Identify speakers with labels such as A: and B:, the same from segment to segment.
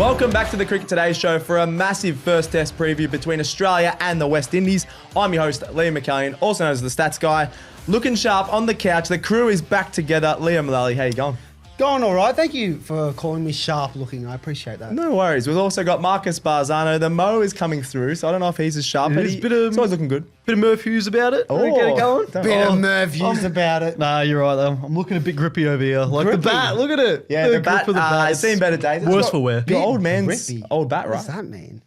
A: Welcome back to the Cricket Today show for a massive first test preview between Australia and the West Indies. I'm your host, Liam McAllion, also known as the Stats Guy. Looking sharp on the couch. The crew is back together. Liam Mullaly, how you going?
B: Going all right. Thank you for calling me sharp looking. I appreciate that.
A: No worries. We've also got Marcus Bazzano. The Mo is coming through, so I don't know if he's as sharp, but he's always looking good.
C: Bit of Murph Hughes about it.
A: Oh,
C: Get it going.
B: Bit of Merv views about it.
C: Nah, you're right though. I'm looking a bit grippy over here. Like
B: Grippy?
C: the bat. Look at it.
A: Yeah, the bat,
C: grip of the bat.
A: it's seen better days.
C: Worse for wear.
A: Your old
B: Bit
A: man's
B: grippy.
A: old bat,
B: What
A: right?
B: does that mean?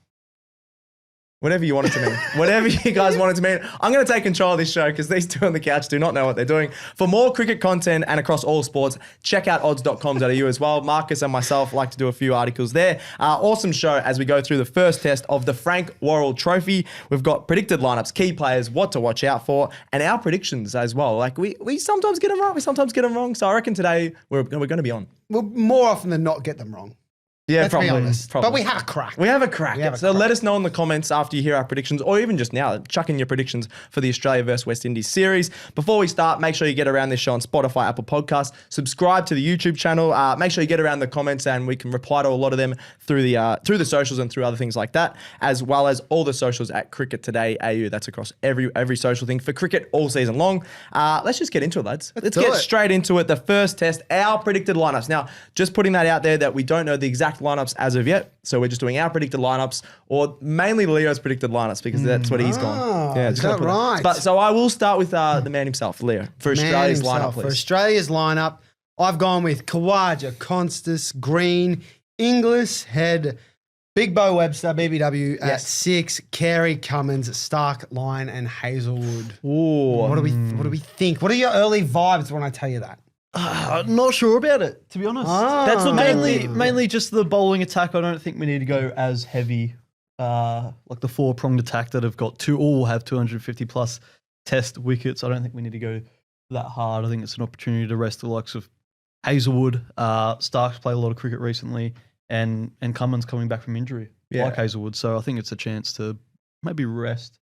A: Whatever you want it to mean. Whatever you guys want it to mean. I'm going to take control of this show because these two on the couch do not know what they're doing. For more cricket content and across all sports, check out odds.com.au as well. Marcus and myself like to do a few articles there. Awesome show as we go through the first test of the Frank Worrell Trophy. We've got predicted lineups, key players, what to watch out for, and our predictions as well. Like we sometimes get them right, we sometimes get them wrong. So I reckon today we're going to be on.
B: We'll more often than not get them wrong.
A: Yeah,
B: Let's
A: probably.
B: be honest.
A: Probably.
B: But we have a crack.
A: We have a crack.
B: have a
A: So
B: crack.
A: let us know in the comments after you hear our predictions, or even just now, chuck in your predictions for the Australia vs West Indies series. Before we start, make sure you get around this show on Spotify, Apple Podcasts, subscribe to the YouTube channel, make sure you get around the comments and we can reply to a lot of them through the socials and through other things like that, as well as all the socials at Cricket Today AU. That's across every social thing for cricket all season long. Let's just get into it, lads. Let's
B: do
A: get
B: it.
A: straight into it. The first test, our predicted lineups. Now, just putting that out there that we don't know the exact lineups as of yet. So we're just doing our predicted lineups, or mainly Leo's predicted lineups, because that's what he's gone.
B: is
A: just
B: that
A: gonna put
B: right?
A: But so I will start with the man himself, Leo, for Australia's
B: Man
A: lineup,
B: himself.
A: please.
B: For Australia's lineup, I've gone with Khawaja, Konstas, Green, Inglis, Head, Big Bo Webster, BBW at
A: Yes.
B: 6, Carey, Cummins, Stark, Lyon, and Hazelwood.
A: Ooh.
B: What do we think? What are your early vibes when I tell you that?
C: Not sure about it, to be honest.
B: That's what
C: mainly just the bowling attack. I don't think we need to go as heavy, like the four-pronged attack that have got all have 250 plus test wickets. I don't think we need to go that hard. I think it's an opportunity to rest the likes of Hazelwood. Stark's played a lot of cricket recently, and Cummins coming back from injury, like Hazelwood. So I think it's a chance to maybe rest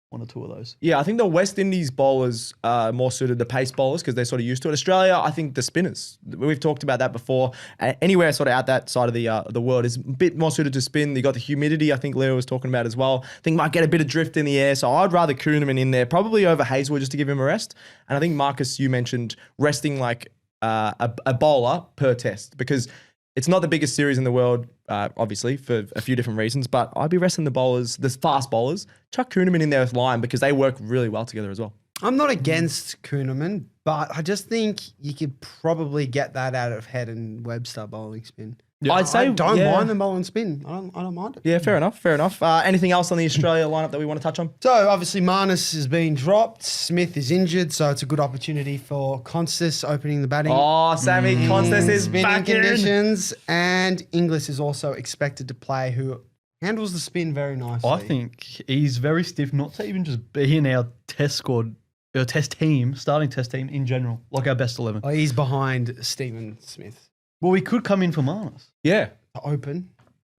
C: one or two of those. Yeah,
A: I think the West Indies bowlers are more suited to pace bowlers because they're sort of used to it. Australia, I think the spinners. We've talked about that before. Anywhere sort of out that side of the world is a bit more suited to spin. You got the humidity, I think Leo was talking about as well. I think might get a bit of drift in the air. So I'd rather Kuhneman in there, probably over Hazelwood just to give him a rest. And I think, Marcus, you mentioned resting like a bowler per test because it's not the biggest series in the world, obviously, for a few different reasons, but I'd be resting the bowlers, the fast bowlers, chuck Kuhneman in there with Lyon because they work really well together as well.
B: I'm not against Kuhneman, but I just think you could probably get that out of Head and Webster bowling spin.
A: Yeah. I'd say
B: I don't mind them bowling spin. I don't mind it.
A: Yeah, fair enough. Anything else on the Australia lineup that we want to touch on?
B: So obviously Marnus has been dropped. Smith is injured, so it's a good opportunity for Konstas opening the batting.
A: Oh, Sammy Konstas is
B: spinning
A: back in.
B: conditions, and Inglis is also expected to play, who handles the spin very nicely.
C: I think he's very stiff, not to even just be in our test squad, our test team, starting test team in general, like our best 11.
B: Oh, he's behind Stephen Smith
C: Well, he could come in for Marnus.
A: Yeah.
B: to open.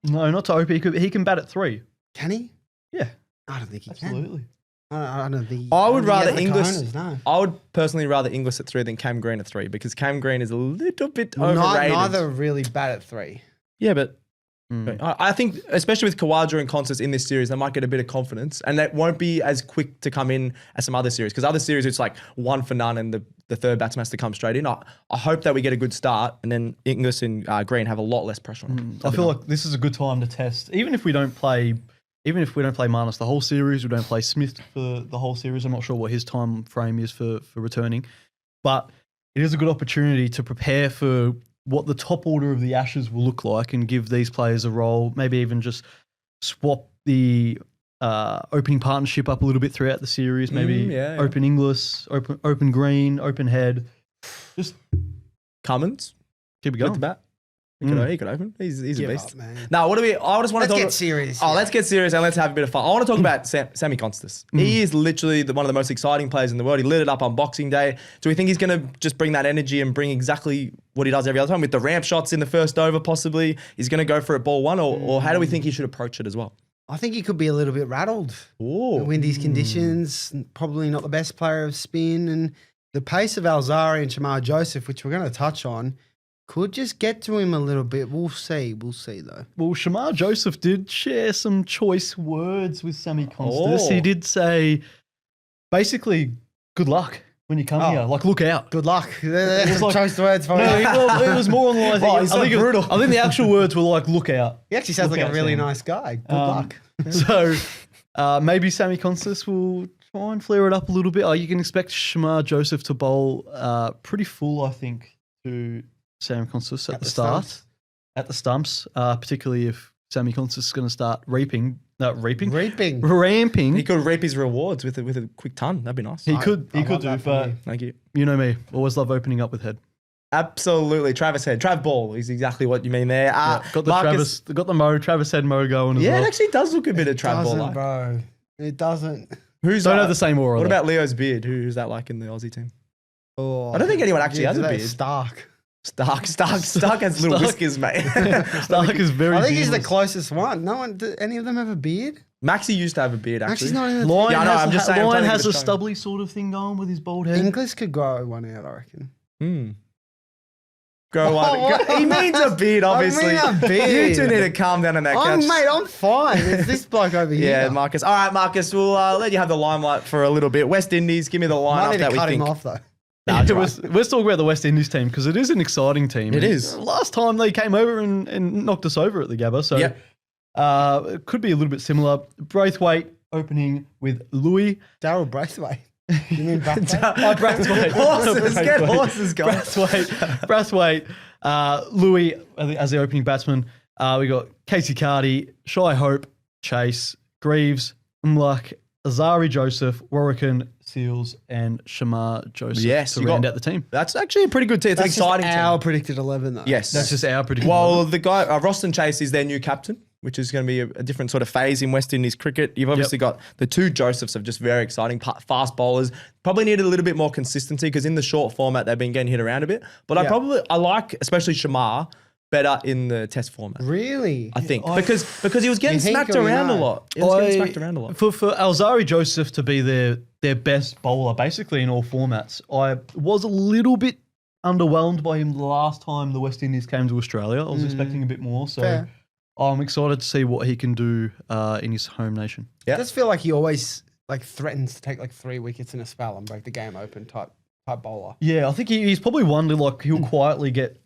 C: No, not to open. He can bat at 3.
B: Can he?
C: Yeah,
B: I don't think he can.
C: absolutely.
B: I don't think.
A: I would
B: don't think he
A: rather
B: has the
A: Inglis.
B: cojones, no.
A: I would personally rather Inglis at 3 than Cam Green at 3 because Cam Green is a little bit
B: Well,
A: overrated.
B: neither really bat at 3.
A: Yeah, but I think, especially with Khawaja and Konstas in this series, they might get a bit of confidence, and that won't be as quick to come in as some other series. Because other series, it's like 1 for none, and the third batsman has to come straight in. I hope that we get a good start, and then Inglis and Green have a lot less pressure on them.
C: I feel like this is a good time to test, even if we don't play Marnus the whole series, we don't play Smith for the whole series. I'm not sure what his time frame is for returning, but it is a good opportunity to prepare for what the top order of the Ashes will look like and give these players a role. Maybe even just swap the opening partnership up a little bit throughout the series. Maybe open Inglis, open Green, open Head. Just
A: Cummins,
C: keep it
A: with
C: going.
A: the bat. He could open. He's a
B: Give
A: beast.
B: up, man.
A: Now, I just want to
B: Let's
A: talk.
B: get serious.
A: Oh,
B: yeah.
A: let's get serious and let's have a bit of fun. I want to talk about Sammy Konstas. He is literally one of the most exciting players in the world. He lit it up on Boxing Day. Do we think he's going to just bring that energy and bring exactly what he does every other time with the ramp shots in the first over possibly? He's going to go for it ball 1 or how do we think he should approach it as well?
B: I think he could be a little bit rattled.
A: Ooh.
B: The windies conditions, probably not the best player of spin, and the pace of Alzari and Shamar Joseph, which we're going to touch on, Could just get to him a little bit. We'll see. We'll see, though.
C: Well, Shamar Joseph did share some choice words with Sammy Konstas.
A: Oh.
C: He did say, basically, good luck when you come here. Like, look out.
B: Good luck. There's
C: was
B: some
C: like-
B: choice words for
C: No,
B: you.
C: it was more on the lines.
A: Oh, he's so brutal.
C: I think the actual words were like, look out.
B: He actually sounds
C: Look
B: like a
C: out,
B: really
C: Sam.
B: nice guy. Good luck.
C: So maybe Sammy Konstas will try and flare it up a little bit. You can expect Shamar Joseph to bowl pretty full, I think, to Sammy Konstas at the start.
B: stumps.
C: At the stumps, particularly if Sammy Konstas is going to start ramping.
B: Reaping.
A: He could reap his rewards with a quick ton. That'd be nice.
C: He could
B: I love
C: do,
B: that from
C: but
B: you.
A: Thank you.
C: you know me, always love opening up with head.
A: Absolutely. Travis Head. Trav Ball is exactly what you mean there.
C: Got the
A: Marcus,
C: Travis head mo going as
A: Yeah,
C: well.
A: it actually does look a bit of Trav Ball.
B: Doesn't,
A: Like.
B: bro. It doesn't.
A: Who's
C: Don't have the same aura.
A: What
C: though.
A: about Leo's beard? Who's that like in the Aussie team?
B: Oh,
A: I don't think anyone actually has a
B: that
A: beard.
B: Stark.
A: Stark has little
C: Stark.
A: whiskers, mate.
C: Stark is very.
B: I think he's the
C: beardless.
B: closest one. No one. Do any of them have a beard?
A: Maxie used to have a beard, actually.
B: Maxie's not in the
C: Lion
A: Yeah, I know,
C: has,
A: I'm just saying, I'm
C: Lion
A: trying to
C: has
A: give
C: a
A: it a try.
C: stubbly sort of thing going with his bald head.
B: Inglis could grow one out, I reckon.
A: Grow one.
B: what?
A: He means a beard, obviously.
B: I mean a beard.
A: You two need to calm down on that couch.
B: I'm fine. It's this bloke over here.
A: Yeah, Marcus. All right, Marcus, we'll let you have the limelight for a little bit. West Indies, give me the
B: Might
A: lineup
B: need
A: that
B: to
A: we
B: cut
A: think.
B: him off though.
A: Nah, it's
C: Yeah,
A: right.
C: let's talk about the West Indies team because it is an exciting team.
A: It
C: And
A: is.
C: Last time they came over and knocked us over at the Gabba, so
A: Yep.
C: it could be a little bit similar. Braithwaite opening with Louis.
B: Daryl Braithwaite. You mean Braithwaite?
C: Oh, Braithwaite.
A: Horses, get
C: Braithwaite.
A: horses going.
C: Braithwaite, Louis as the opening batsman. We got Casey Carty, Shy Hope, Chase, Greaves, Umlach, Azari Joseph, Warwican, Seals, and Shamar Joseph
A: Yes,
C: to
A: you
C: round
A: got-
C: out the team.
A: That's actually a pretty good team. It's an
B: That's just
A: exciting
B: our
A: team.
B: predicted 11 though.
A: Yes.
C: That's just our prediction.
A: Well, the guy, Roston Chase is their new captain, which is going to be a different sort of phase in West Indies cricket. You've obviously got the two Josephs of just very exciting fast bowlers. Probably needed a little bit more consistency because in the short format, they've been getting hit around a bit. But I like, especially Shamar, better in the test format.
B: Really?
A: I think. Because he was getting
B: You think
A: smacked
B: or you
A: around a
B: know?
A: lot. He was getting smacked around a lot.
C: For Alzari Joseph to be their best bowler, basically in all formats, I was a little bit underwhelmed by him the last time the West Indies came to Australia. I was expecting a bit more, so
B: Fair.
C: I'm excited to see what he can do in his home nation.
A: Yeah.
B: I just feel like he always like threatens to take like 3 wickets in a spell and break the game open type bowler.
C: Yeah, I think he's probably one to he'll quietly get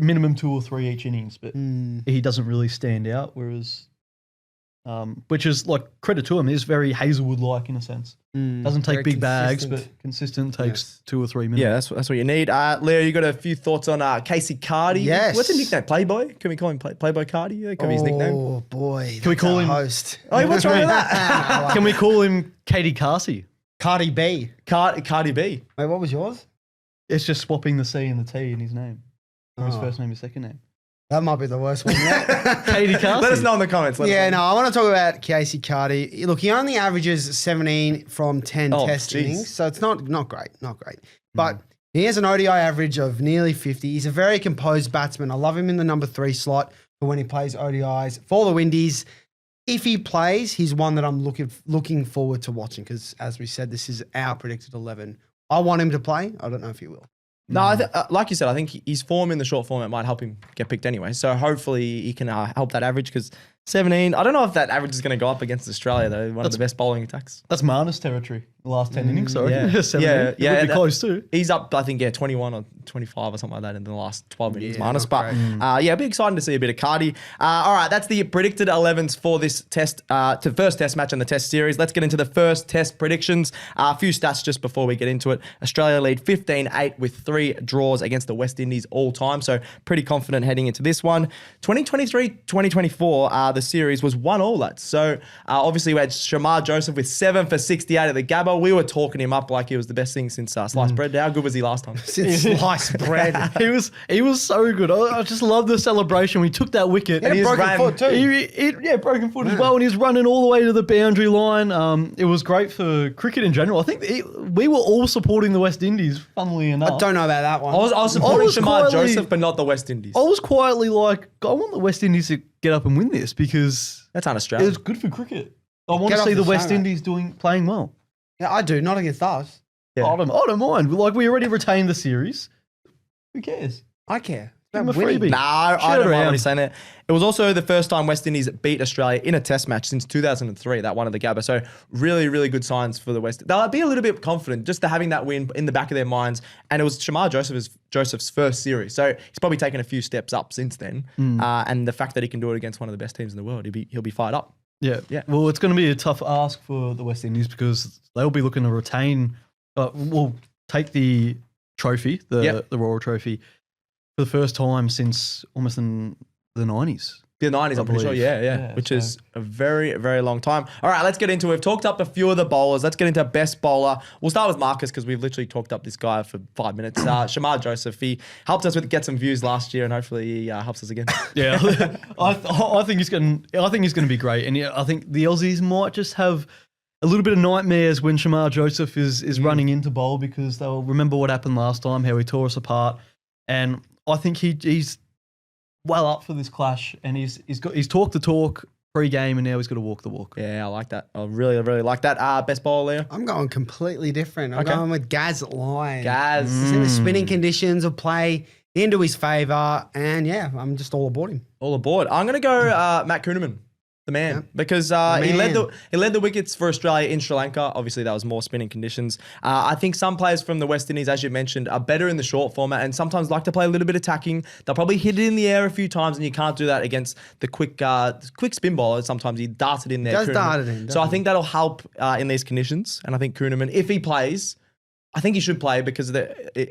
C: minimum 2 or 3 each innings, but he doesn't really stand out. Whereas, which is like credit to him, is very Hazelwood-like in a sense. Doesn't take
B: Very
C: big bags,
B: consistent.
C: but consistent takes
B: Yes.
C: 2 or 3 minutes.
A: Yeah, that's what you need. Leo, you got a few thoughts on Casey Carty?
B: Yes.
A: What's his nickname? Playboy? Can we call him Playboy Carty? Yeah, could be his nickname.
B: Oh boy.
C: Can we call
B: that's
C: him-
B: our host?
A: Oh, what's wrong with that?
C: Can we call him Katie Carsey?
B: Cardi B.
A: Cardi B.
B: Wait, what was yours?
C: It's just swapping the C and the T in his name. Or his
B: Oh.
C: first name, his second name.
B: That might be the worst one yet.
C: Katie Carsey.
A: Let us know in the comments. Let us
B: Yeah,
A: know.
B: no, I want to talk about Casey Carty. Look, he only averages 17 from 10
A: Oh,
B: test
A: jeez.
B: innings, so it's not great. But he has an ODI average of nearly 50. He's a very composed batsman. I love him in the number 3 slot for when he plays ODIs for the Windies. If he plays, he's one that I'm looking forward to watching because, as we said, this is our predicted 11. I want him to play. I don't know if he will.
A: No, like you said, I think his form in the short format might help him get picked anyway. So hopefully he can help that average because 17, I don't know if that average is going to go up against Australia though. One of the best bowling attacks.
C: That's Marnus territory. The last 10 innings, sorry.
A: yeah.
C: 17.
A: Yeah,
C: It
A: yeah,
C: would be
A: that-
C: close too.
A: He's up, I think, 21 or 25 or something like that in the last 12 minutes
B: Yeah,
A: minus.
B: not
A: But
B: great.
A: yeah, it'd be exciting to see a bit of Cardi. All right, that's the predicted 11s for this test, to first test match in the test series. Let's get into the first test predictions. A few stats just before we get into it. Australia lead 15-8 with 3 draws against the West Indies all time. So pretty confident heading into this one. 2023-2024, the series was 1-1, lads. So obviously we had Shamar Joseph with 7 for 68 at the Gabba. We were talking him up like he was the best thing since sliced bread. How good was he last time?
B: Since sliced bread.
C: He was so good. I just love the celebration. We took that wicket.
B: And he
A: just
B: broken
A: ran-
B: foot too.
C: Yeah, broken foot as well, and he's running all the way to the boundary line. It was great for cricket in general. I think we were all supporting the West Indies, funnily enough.
B: I don't know about that one.
A: I was supporting
C: was
A: Shamar
C: quietly-
A: Joseph, but not the West Indies.
C: I was quietly like, I want the West Indies to get up and win this because
A: That's
C: it
A: un-Australian.
C: was good for cricket. I want
B: Get
C: to
B: off
C: see the
B: the
C: West
B: show, mate.
C: Indies playing well.
B: Yeah, I do. Not against us.
A: Yeah.
C: I don't mind. Like, we already retained the series. Who cares?
B: I care.
C: Give him
B: About
C: a
B: winning.
C: freebie.
A: No, I
C: Share
A: don't
C: it
A: mind what
C: around.
A: he's saying there. It was also the first time West Indies beat Australia in a test match since 2003, that one at the Gabba. So really, really good signs for the West. They'll be a little bit confident just to having that win in the back of their minds. And it was Shamar Joseph's first series. So he's probably taken a few steps up since then. And the fact that he can do it against one of the best teams in the world, he'll be fired up.
C: Yeah.
A: Yeah.
C: Well, it's going to be a tough ask for the West Indies because they'll be looking to retain, take the trophy, the Royal Trophy, for the first time since almost in the 90s.
A: The 90s, I'm pretty sure.
C: believe.
A: Yeah. Which is a very, very long time. All right, let's get into it. We've talked up a few of the bowlers. Let's get into best bowler. We'll start with Marcus because we've literally talked up this guy for 5 minutes. Shamar Joseph, he helped us get some views last year and hopefully he helps us again.
C: Yeah, I think he's going. I think he's going to be great, and I think the Aussies might just have a little bit of nightmares when Shamar Joseph is running into bowl because they'll remember what happened last time, how he tore us apart, and I think he's well up for this clash, and he's talked the talk pre-game, and now he's got to walk the walk.
A: Yeah, I like that. I really, really like that. Best bowler, Leo?
B: I'm going completely different. I'm going with Gaz Lyon.
A: Gaz.
B: I think the spinning conditions will play into his favour, and yeah, I'm just all aboard him.
A: All aboard. I'm going to go Matt Kuhneman, the man, because he led the wickets for Australia in Sri Lanka. Obviously, that was more spinning conditions. I think some players from the West Indies, as you mentioned, are better in the short format and sometimes like to play a little bit attacking. They'll probably hit it in the air a few times, and you can't do that against the quick spin bowlers. Sometimes he darts it in there.
B: Does dart it in,
A: So I
B: doesn't
A: think that'll help in these conditions. And I think Kuhneman, if he plays, I think he should play because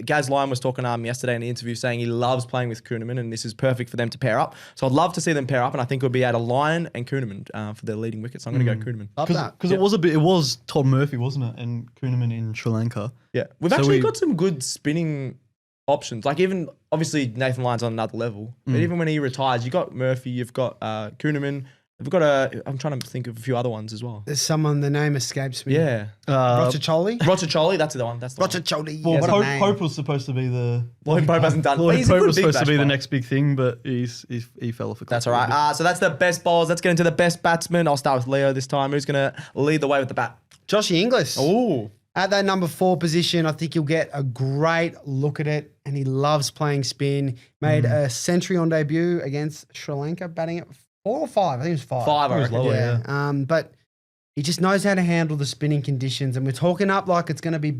A: Gaz Lyon was talking yesterday in the interview saying he loves playing with Kuhneman and this is perfect for them to pair up. So I'd love to see them pair up, and I think it'll be out of Lyon and Kuhneman for their leading wickets. So I'm going to go Kuhneman.
B: Love that.
C: Because it was Todd Murphy, wasn't it, and Kuhneman in Sri Lanka.
A: Yeah, we've actually got some good spinning options. Like even obviously Nathan Lyon's on another level, but even when he retires, you got Murphy, you've got Kuhneman. We've got I'm trying to think of a few other ones as well.
B: There's someone, the name escapes me.
A: Yeah,
B: Rochacholi?
A: Rochacholi, that's the one. That's the one.
B: Rochacholi.
C: Well,
B: That's a name.
C: Pope was supposed to be the.
A: Lloyd Pope hasn't done.
C: Lloyd
A: He's a
C: Pope
A: good
C: was
A: big
C: supposed to
A: bash
C: be the
A: player.
C: next big thing, but he fell off a cliff.
A: That's all right. So that's the best bowlers. Let's get into the best batsmen. I'll start with Leo this time. Who's going to lead the way with the bat?
B: Josh Inglis.
A: Ooh.
B: At that number 4 position, I think he'll get a great look at it, and he loves playing spin. Made a century on debut against Sri Lanka, batting at 4 or 5. I think it was 5.
A: 5, I
C: was
A: reckon.
C: lower,
B: Yeah. But he just knows how to handle the spinning conditions, and we're talking up like it's going to be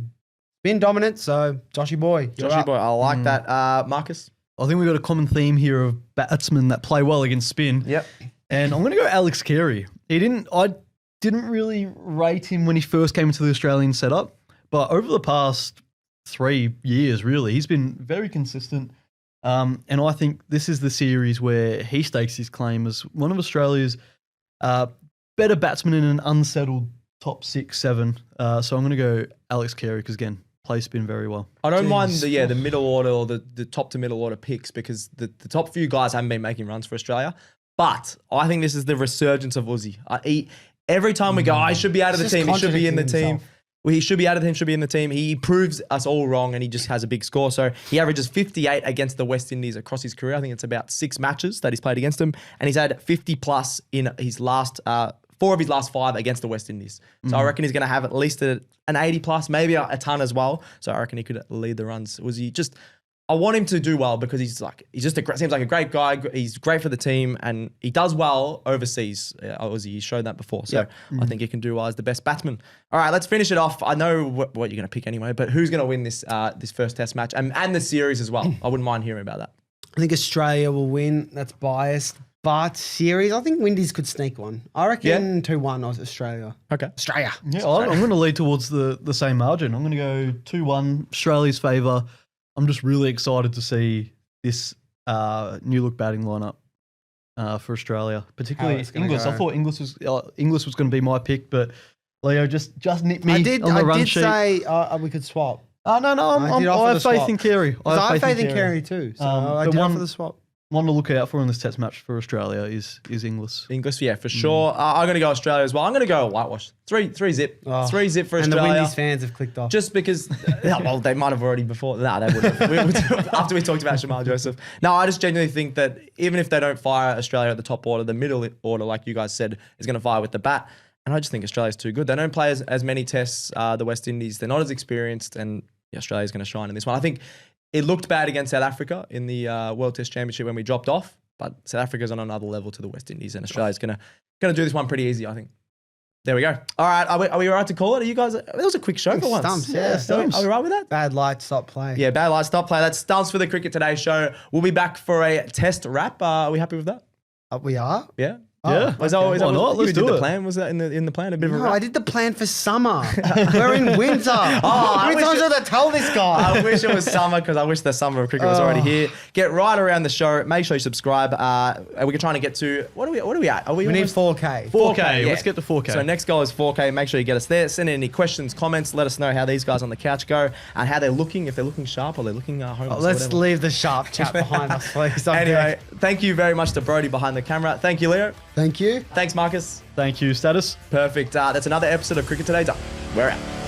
B: spin dominant. So, Joshy boy, you're
A: Joshy
B: up.
A: boy, I like that. Marcus?
C: I think we've got a common theme here of batsmen that play well against spin.
A: Yep.
C: And I'm going to go Alex Carey. I didn't really rate him when he first came into the Australian setup, but over the past 3 years, really, he's been very consistent. And I think this is the series where he stakes his claim as one of Australia's better batsmen in an unsettled top 6, 7. So I'm going to go Alex Carey because, again, plays spin very well.
A: I don't mind
B: Jeez.
A: the middle order or the top to middle order picks because the top few guys haven't been making runs for Australia. But I think this is the resurgence of Uzi. Every time we go, I should be out of the
B: Just
A: team. He should be in the
B: contradicting
A: team.
B: himself.
A: Well, he should be out of the team, should be in the team. He proves us all wrong and he just has a big score. So he averages 58 against the West Indies across his career. I think it's about 6 matches that he's played against them. And he's had 50 plus in his last 4 of his last 5 against the West Indies. So I reckon he's going to have at least an 80 plus, maybe a ton as well. So I reckon he could lead the runs. I want him to do well because he's just seems like a great guy. He's great for the team and he does well overseas. Obviously, he's shown that before. So I think he can do well as the best batsman. All right, let's finish it off. I know what you're going to pick anyway, but who's going to win this first test match and the series as well? I wouldn't mind hearing about that.
B: I think Australia will win. That's biased. But series, I think Windies could sneak one. I reckon 2-1 Australia.
A: Okay.
B: Australia.
C: Yeah, I'm going to lead towards the same margin. I'm going to go 2-1 Australia's favour. I'm just really excited to see this new look batting lineup for Australia, particularly
B: it's gonna
C: Inglis.
B: go.
C: I thought Inglis was going to be my pick, but Leo just nipped me
B: I did
C: on the run sheet.
B: say we could swap.
C: No, I have faith in Carey.
B: I have faith in Carey too. So I
C: but
B: did
C: one-
B: offer the swap.
C: One to look out for in this test match for Australia is Inglis.
A: English, yeah, for sure. I'm going to go Australia as well. I'm going to go whitewash. 3 zip.
B: Oh.
A: 3 zip for
B: And
A: Australia.
B: the Windies fans have clicked off.
A: Just because, well, they might have already before. No, they wouldn't have. After we talked about Shamar Joseph. No, I just genuinely think that even if they don't fire Australia at the top order, the middle order, like you guys said, is going to fire with the bat. And I just think Australia's too good. They don't play as many tests, the West Indies. They're not as experienced, and Australia's going to shine in this one. I think it looked bad against South Africa in the World Test Championship when we dropped off, but South Africa's on another level to the West Indies, and Australia's gonna do this one pretty easy, I think. There we go. All right, are we all right to call it? Are you guys? That was a quick show for once.
B: Stumps, yeah,
C: stumps.
A: Are we right with that?
B: Bad light, stop play.
A: Yeah, bad light, stop play. That's stumps for the Cricket Today show. We'll be back for a test wrap. Are we happy with that?
B: We are?
A: Yeah.
C: Yeah.
A: Was that,
C: Why not? Let's do
A: the
C: it.
A: plan? Was that in the plan? A bit of a
B: No,
A: wrap?
B: I did the plan for summer. We're in winter. How many times did I tell this guy?
A: I wish it was summer because I wish the summer of cricket was already here. Get right around the show. Make sure you subscribe. We're trying to get to what are we at? Are we
B: need
A: almost-
B: 4K.
C: 4K.
A: yeah.
C: Let's get to 4K.
A: So next goal is 4K. Make sure you get us there. Send in any questions, comments. Let us know how these guys on the couch go and how they're looking. If they're looking sharp or they're looking homeless.
B: Let's
A: or whatever.
B: leave the sharp chat behind us, please.
A: Anyway, thank you very much to Brody behind the camera. Thank you, Leo.
B: Thank you.
A: Thanks, Marcus.
C: Thank you, Status.
A: Perfect. That's another episode of Cricket Today done. We're out.